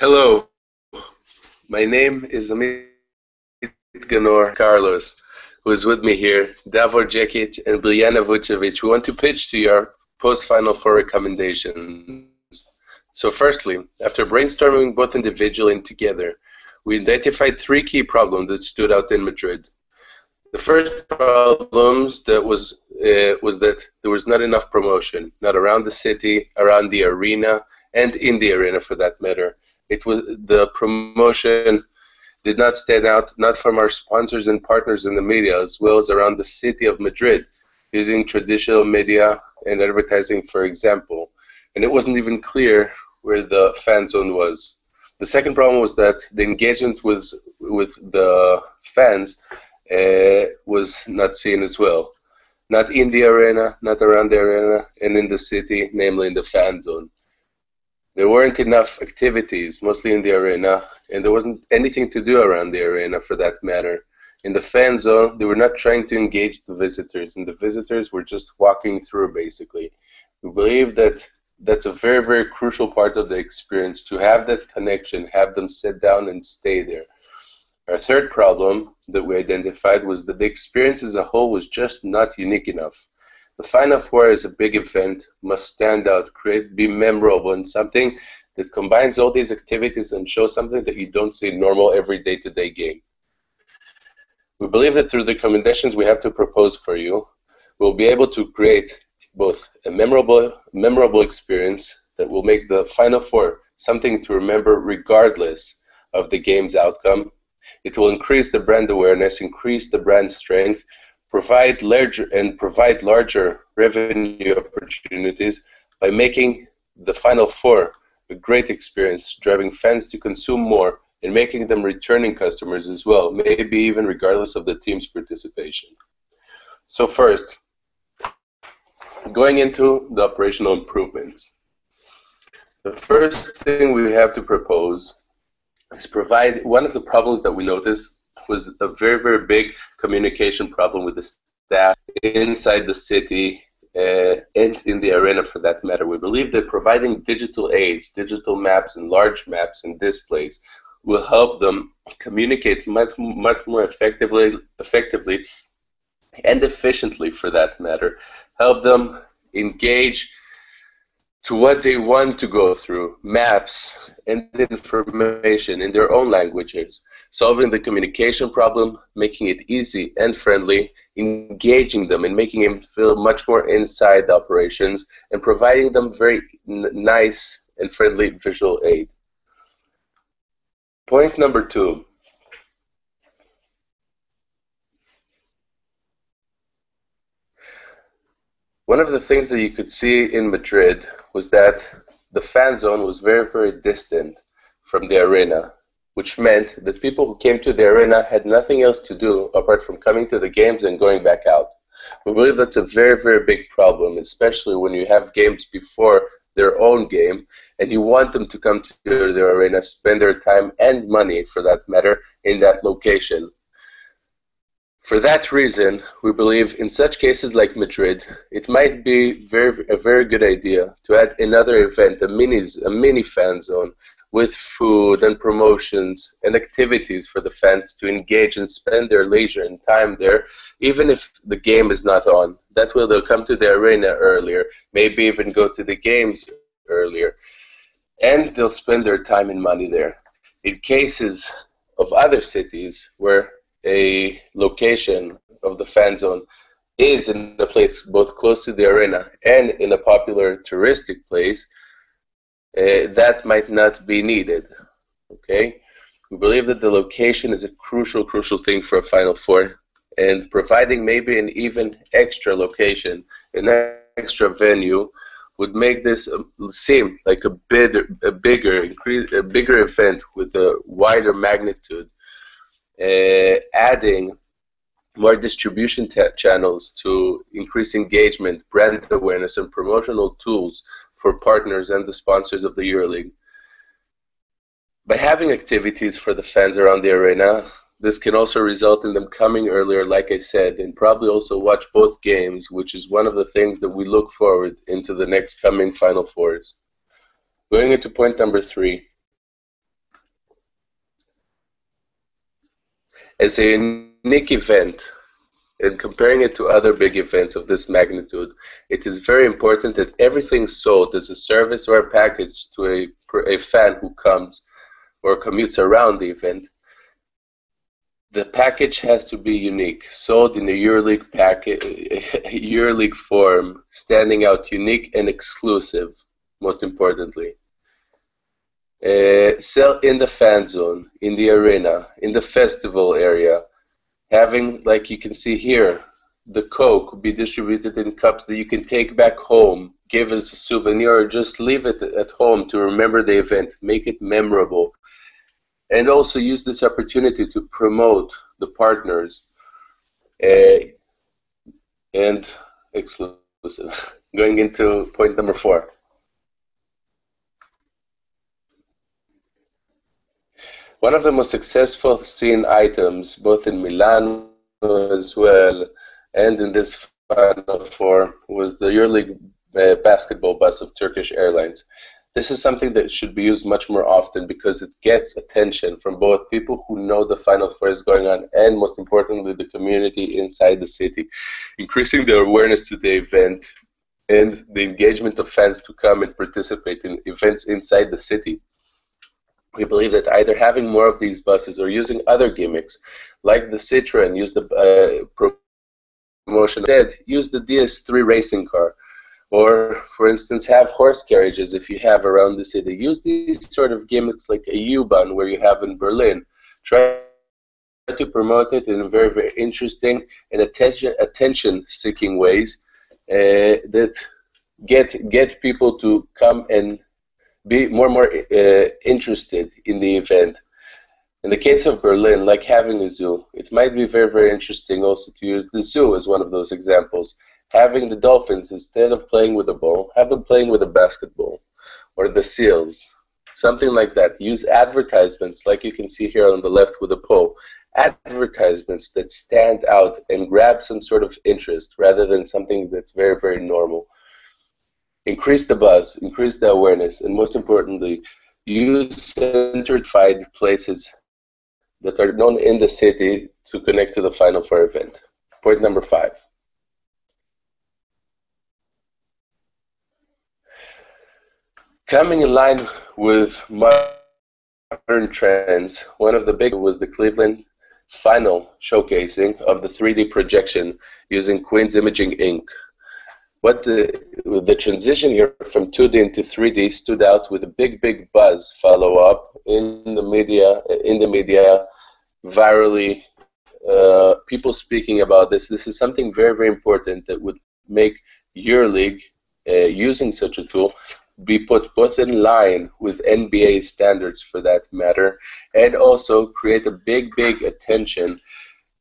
Hello, my name is Amit Ganor Carlos, who is with me here, Davor Jekic and Biljana Vucevic, who want to pitch to your post-Final Four recommendations. So firstly, after brainstorming both individually and together, we identified three key problems that stood out in Madrid. The first problems was that there was not enough promotion, not around the city, around the arena, and in the arena for that matter. It was the promotion did not stand out, not from our sponsors and partners in the media, as well as around the city of Madrid, using traditional media and advertising, for example. And it wasn't even clear where the fan zone was. The second problem was that the engagement with the fans was not seen as well. Not in the arena, not around the arena, and in the city, namely in the fan zone. There weren't enough activities, mostly in the arena, and there wasn't anything to do around the arena for that matter. In the fan zone, they were not trying to engage the visitors, and the visitors were just walking through, basically. We believe that that's a very, very crucial part of the experience, to have that connection, have them sit down and stay there. Our third problem that we identified was that the experience as a whole was just not unique enough. The Final Four is a big event, must stand out, be memorable, and something that combines all these activities and shows something that you don't see in normal every day-to-day game. We believe that through the recommendations we have to propose for you, we'll be able to create both a memorable experience that will make the Final Four something to remember regardless of the game's outcome. It will increase the brand awareness, increase the brand strength, provide larger revenue opportunities by making the Final Four a great experience, driving fans to consume more and making them returning customers as well, maybe even regardless of the team's participation. So first, going into the operational improvements. The first thing we have to propose is provide, one of the problems that we noticed was a very, very big communication problem with the staff inside the city and in the arena for that matter. We believe that providing digital aids, digital maps and large maps and displays will help them communicate much more effectively and efficiently for that matter, help them engage to what they want to go through, maps and information in their own languages, solving the communication problem, making it easy and friendly, engaging them and making them feel much more inside the operations, and providing them very nice and friendly visual aid. Point number 2. One of the things that you could see in Madrid was that the fan zone was very, very distant from the arena, which meant that people who came to the arena had nothing else to do apart from coming to the games and going back out. We believe that's a very, very big problem, especially when you have games before their own game and you want them to come to the arena, spend their time and money, for that matter, in that location. For that reason, we believe in such cases like Madrid, it might be a very good idea to add another event, a mini fan zone with food and promotions and activities for the fans to engage and spend their leisure and time there, even if the game is not on. That way they'll come to the arena earlier, maybe even go to the games earlier, and they'll spend their time and money there. In cases of other cities where a location of the fan zone is in a place both close to the arena and in a popular touristic place, that might not be needed. Okay, we believe that the location is a crucial thing for a Final Four, and providing maybe an even extra location, an extra venue, would make this seem like a bigger event with a wider magnitude. Adding more distribution channels to increase engagement, brand awareness, and promotional tools for partners and the sponsors of the EuroLeague. By having activities for the fans around the arena, this can also result in them coming earlier, like I said, and probably also watch both games, which is one of the things that we look forward into the next coming Final Fours. Going into point number 3. As a unique event, and comparing it to other big events of this magnitude, it is very important that everything sold as a service or a package to a fan who comes or commutes around the event, the package has to be unique, sold in a EuroLeague EuroLeague form, standing out unique and exclusive, most importantly. Sell in the fan zone, in the arena, in the festival area, having, like you can see here, the Coke be distributed in cups that you can take back home, give as a souvenir, or just leave it at home to remember the event, make it memorable. And also use this opportunity to promote the partners and exclusive. Going into point number 4. One of the most successful seen items, both in Milan as well and in this Final Four, was the EuroLeague basketball bus of Turkish Airlines. This is something that should be used much more often because it gets attention from both people who know the Final Four is going on and, most importantly, the community inside the city, increasing the awareness to the event and the engagement of fans to come and participate in events inside the city. We believe that either having more of these buses or using other gimmicks, like the Citroen, use the promotion instead, use the DS3 racing car. Or, for instance, have horse carriages if you have around the city. Use these sort of gimmicks like a U-Bahn where you have in Berlin. Try to promote it in very, very interesting and attention-seeking ways that get people to come and be more and more interested in the event. In the case of Berlin, like having a zoo, it might be very, very interesting also to use the zoo as one of those examples. Having the dolphins, instead of playing with a ball, have them playing with a basketball, or the seals, something like that. Use advertisements, like you can see here on the left with a pole, advertisements that stand out and grab some sort of interest rather than something that's very, very normal. Increase the buzz, increase the awareness, and most importantly, use certified places that are known in the city to connect to the Final Four event. Point number 5. Coming in line with modern trends, one of the big was the Cleveland final showcasing of the 3D projection using Queen's Imaging Inc. What the transition here from 2D into 3D stood out with a big buzz follow-up in the media, virally, people speaking about this. This is something very, very important that would make EuroLeague, using such a tool, be put both in line with NBA standards for that matter, and also create a big attention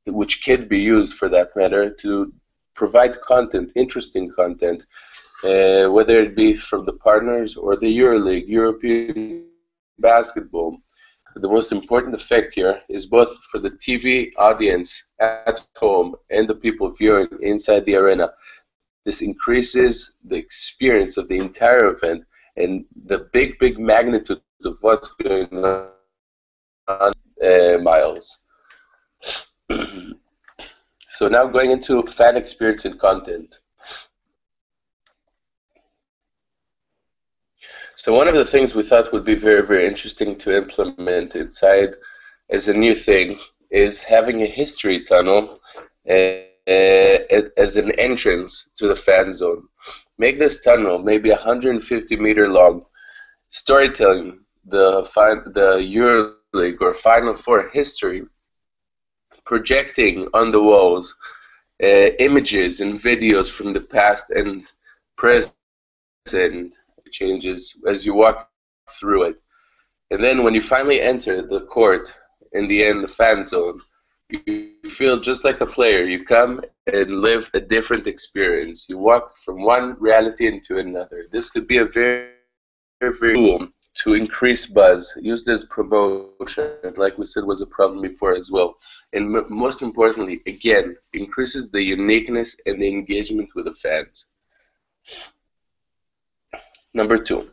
which can be used for that matter to provide content, interesting content, whether it be from the partners or the EuroLeague, European basketball. The most important effect here is both for the TV audience at home and the people viewing inside the arena. This increases the experience of the entire event and the big magnitude of what's going on miles. So now going into fan experience and content. So one of the things we thought would be very, very interesting to implement inside as a new thing is having a history tunnel as an entrance to the fan zone. Make this tunnel maybe 150-meter long, storytelling the EuroLeague or Final Four history, projecting on the walls images and videos from the past and present changes as you walk through it. And then when you finally enter the court, in the end, the fan zone, you feel just like a player. You come and live a different experience. You walk from one reality into another. This could be a very tool to increase buzz, used as promotion, like we said was a problem before as well. And most importantly, again, increases the uniqueness and the engagement with the fans. Number 2.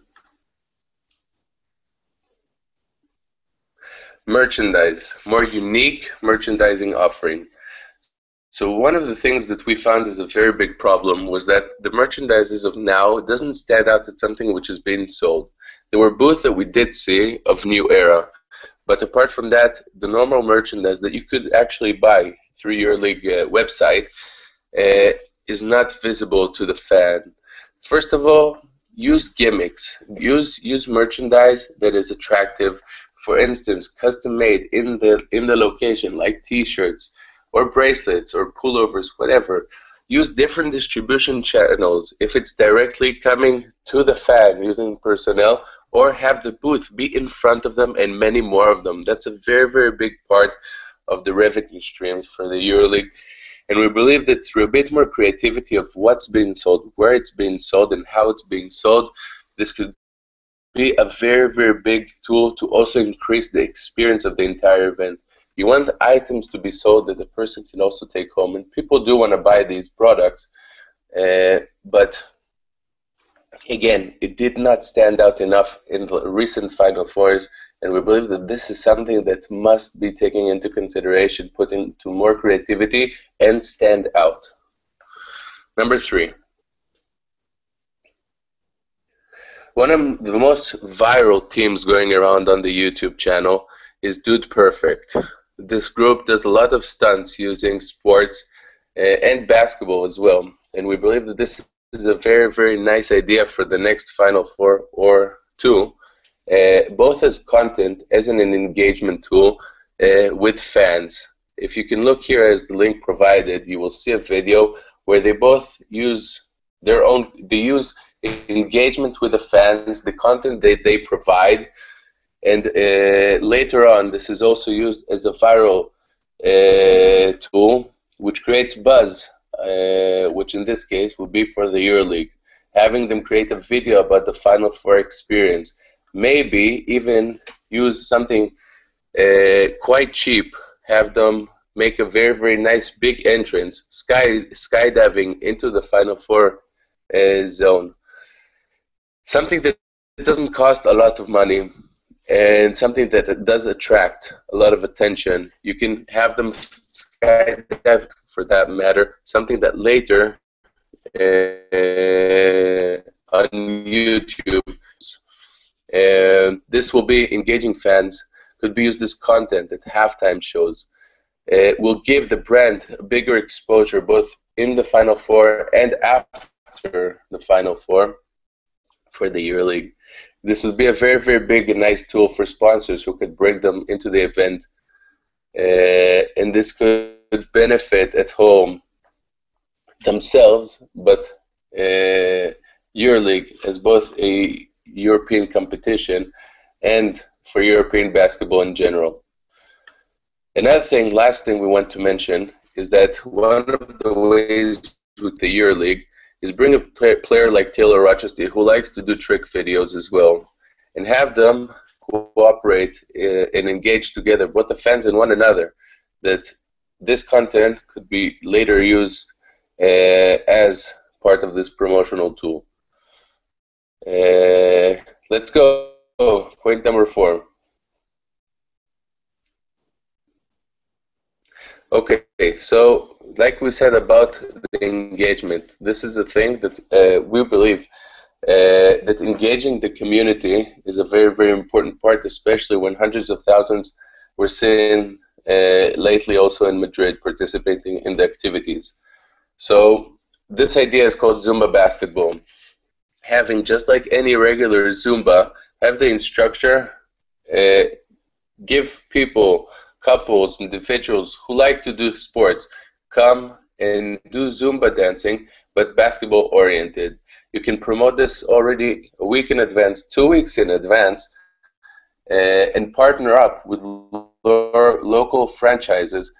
merchandise, more unique merchandising offering. So one of the things that we found is a very big problem was that the merchandises of now doesn't stand out as something which is being sold. There were booths that we did see of New Era, but apart from that, the normal merchandise that you could actually buy through your league website is not visible to the fan. First of all, use gimmicks. Use merchandise that is attractive. For instance, custom made in the location, like T-shirts or bracelets or pullovers, whatever. Use different distribution channels if it's directly coming to the fan using personnel, or have the booth be in front of them and many more of them. That's a very, very big part of the revenue streams for the EuroLeague. And we believe that through a bit more creativity of what's being sold, where it's being sold, and how it's being sold, this could be a very, very big tool to also increase the experience of the entire event. You want items to be sold that the person can also take home, and people do want to buy these products, but again, it did not stand out enough in the recent Final Fours, and we believe that this is something that must be taken into consideration, put into more creativity, and stand out. Number 3. One of the most viral teams going around on the YouTube channel is Dude Perfect. This group does a lot of stunts using sports and basketball as well, and we believe that this is a very, very nice idea for the next Final Four or 2, both as content, as an engagement tool with fans. If you can look here as the link provided, you will see a video where they both use their own, they use engagement with the fans, the content that they provide, and later on this is also used as a viral tool which creates buzz, which in this case would be for the EuroLeague. Having them create a video about the Final Four experience, maybe even use something quite cheap, have them make a very, very nice big entrance, skydiving into the Final Four zone. Something that doesn't cost a lot of money, and something that does attract a lot of attention. You can have them skydive, for that matter, something that later on YouTube, and this will be engaging fans, could be used as content at halftime shows. It will give the brand a bigger exposure both in the Final Four and after the Final Four for the EuroLeague. This would be a very, very big and nice tool for sponsors who could bring them into the event, and this could benefit at home themselves, but EuroLeague as both a European competition and for European basketball in general. Another thing, last thing we want to mention is that one of the ways with the EuroLeague is bring a player like Taylor Rochester who likes to do trick videos as well, and have them cooperate and engage together, both the fans and one another, that this content could be later used as part of this promotional tool. Let's go. Point number 4. Okay, so like we said about the engagement, this is a thing that we believe that engaging the community is a very, very important part, especially when hundreds of thousands were seen lately also in Madrid participating in the activities. So this idea is called Zumba basketball. Having, just like any regular Zumba, have the instructor give people, couples, individuals who like to do sports, come and do Zumba dancing, but basketball oriented. You can promote this already a week in advance, 2 weeks in advance, and partner up with local franchises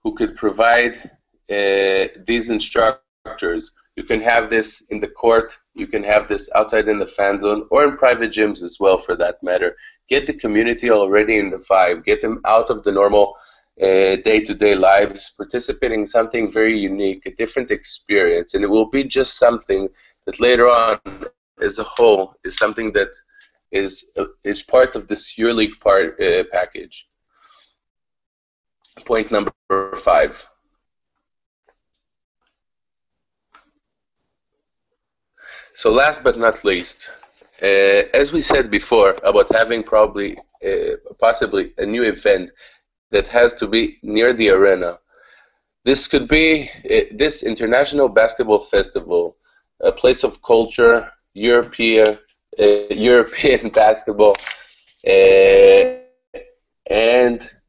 who could provide these instructors. You can have this in the court, you can have this outside in the fan zone, or in private gyms as well for that matter. Get the community already in the vibe, get them out of the normal day-to-day lives, participating in something very unique, a different experience, and it will be just something that later on as a whole is something that is part of this EuroLeague package. Point number 5. So last but not least, as we said before about having possibly a new event that has to be near the arena, this could be this International Basketball Festival, a place of culture, European basketball, and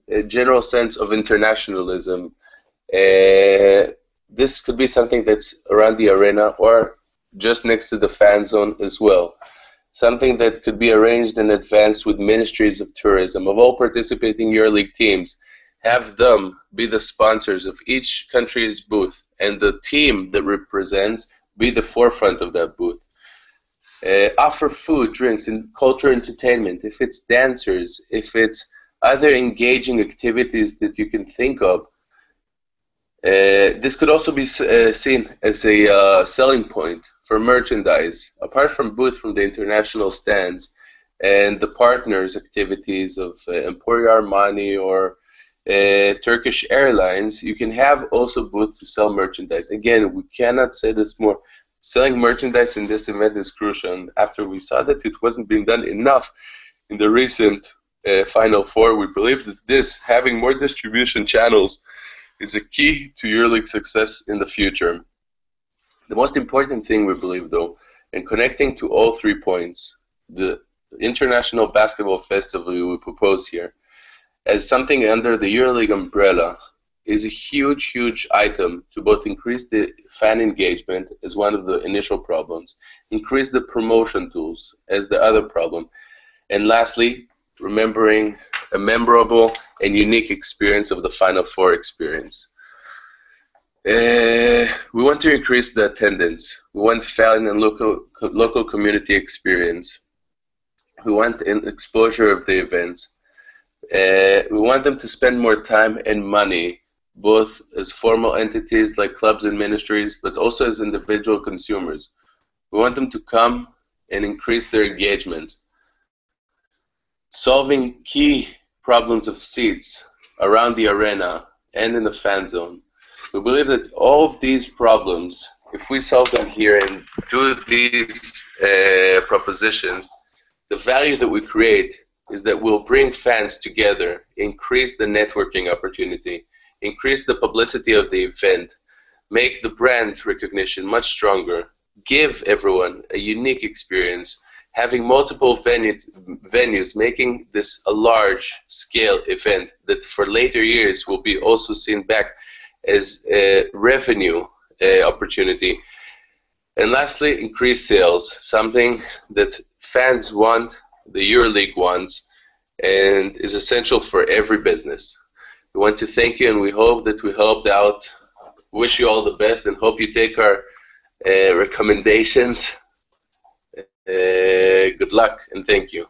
a general sense of internationalism. This could be something that's around the arena or just next to the fan zone as well. Something that could be arranged in advance with ministries of tourism of all participating EuroLeague teams. Have them be the sponsors of each country's booth, and the team that represents be the forefront of that booth. Offer food, drinks, and culture entertainment. If it's dancers, if it's other engaging activities that you can think of. This could also be seen as a selling point for merchandise, apart from booth from the international stands and the partners' activities of Emporio Armani or Turkish Airlines. You can have also booth to sell merchandise. Again, we cannot say this more. Selling merchandise in this event is crucial. And after we saw that it wasn't being done enough in the recent Final Four, we believe that this, having more distribution channels, is a key to EuroLeague success in the future. The most important thing we believe, though, in connecting to all 3 points, the International Basketball Festival we propose here, as something under the EuroLeague umbrella, is a huge, huge item to both increase the fan engagement as one of the initial problems, increase the promotion tools as the other problem, and lastly, remembering a memorable and unique experience of the Final Four experience. We want to increase the attendance. We want fan and local community experience. We want an exposure of the events. We want them to spend more time and money, both as formal entities like clubs and ministries, but also as individual consumers. We want them to come and increase their engagement. Solving key problems of seats around the arena and in the fan zone. We believe that all of these problems, if we solve them here and do these propositions, the value that we create is that we'll bring fans together, increase the networking opportunity, increase the publicity of the event, make the brand recognition much stronger, give everyone a unique experience, having multiple venues, making this a large-scale event that for later years will be also seen back as a revenue opportunity. And lastly, increase sales, something that fans want, the EuroLeague wants, and is essential for every business. We want to thank you, and we hope that we helped out. Wish you all the best, and hope you take our recommendations. Good luck, and thank you.